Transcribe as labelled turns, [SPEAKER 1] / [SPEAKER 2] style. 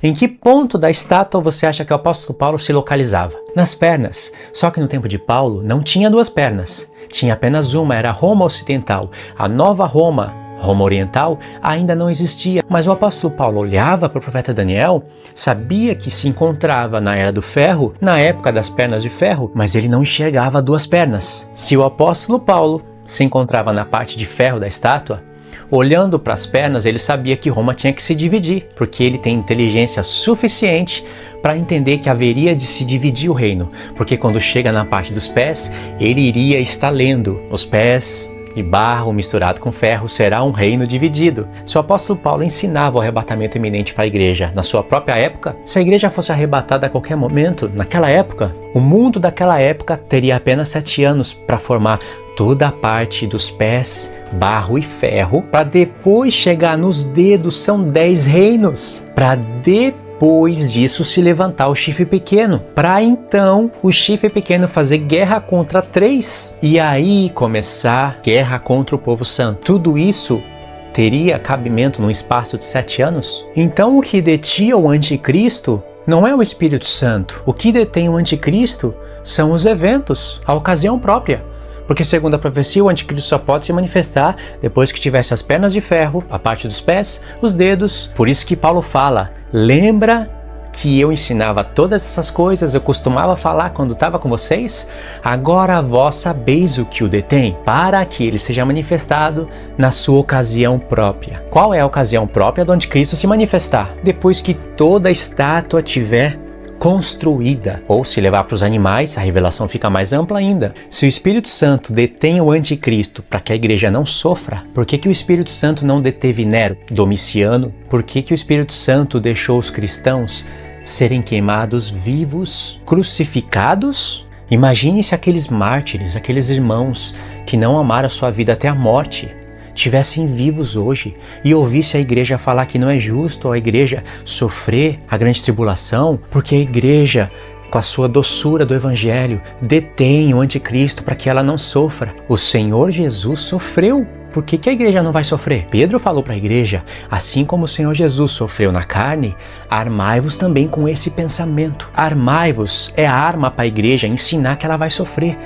[SPEAKER 1] Em que ponto da estátua você acha que o apóstolo Paulo se localizava? Nas pernas. Só que no tempo de Paulo não tinha duas pernas. Tinha apenas uma, era Roma Ocidental. A nova Roma, Roma Oriental, ainda não existia. Mas o apóstolo Paulo olhava para o profeta Daniel, sabia que se encontrava na Era do Ferro, na época das pernas de ferro, mas ele não enxergava duas pernas. Se o apóstolo Paulo se encontrava na parte de ferro da estátua, olhando para as pernas, ele sabia que Roma tinha que se dividir, porque ele tem inteligência suficiente para entender que haveria de se dividir o reino, porque quando chega na parte dos pés, ele iria estar lendo os pés de barro misturado com ferro, será um reino dividido. Se o apóstolo Paulo ensinava o arrebatamento iminente para a igreja na sua própria época, se a igreja fosse arrebatada a qualquer momento, naquela época, o mundo daquela época teria apenas 7 anos para formar toda a parte dos pés, barro e ferro, para depois chegar nos dedos, são 10 reinos, para depois disso se levantar o chifre pequeno, para então o chifre pequeno fazer guerra contra 3 e aí começar guerra contra o povo santo. Tudo isso teria cabimento num espaço de 7 anos? Então o que detinha o anticristo não é o Espírito Santo. O que detém o anticristo são os eventos, a ocasião própria. Porque segundo a profecia, o anticristo só pode se manifestar depois que tivesse as pernas de ferro, a parte dos pés, os dedos. Por isso que Paulo fala, lembra que eu ensinava todas essas coisas, eu costumava falar quando estava com vocês? Agora vós sabeis o que o detém, para que ele seja manifestado na sua ocasião própria. Qual é a ocasião própria do anticristo se manifestar? Depois que toda a estátua tiver construída, ou se levar para os animais, a revelação fica mais ampla ainda. Se o Espírito Santo detém o anticristo para que a igreja não sofra, por que o Espírito Santo não deteve Nero, Domiciano? Por que o Espírito Santo deixou os cristãos serem queimados vivos, crucificados? Imagine se aqueles mártires, aqueles irmãos que não amaram a sua vida até a morte, estivessem vivos hoje e ouvisse a igreja falar que não é justo a igreja sofrer a grande tribulação, porque a igreja, com a sua doçura do evangelho, detém o anticristo para que ela não sofra. O Senhor Jesus sofreu. Por que a igreja não vai sofrer? Pedro falou para a igreja, assim como o Senhor Jesus sofreu na carne, armai-vos também com esse pensamento. Armai-vos é a arma para a igreja ensinar que ela vai sofrer.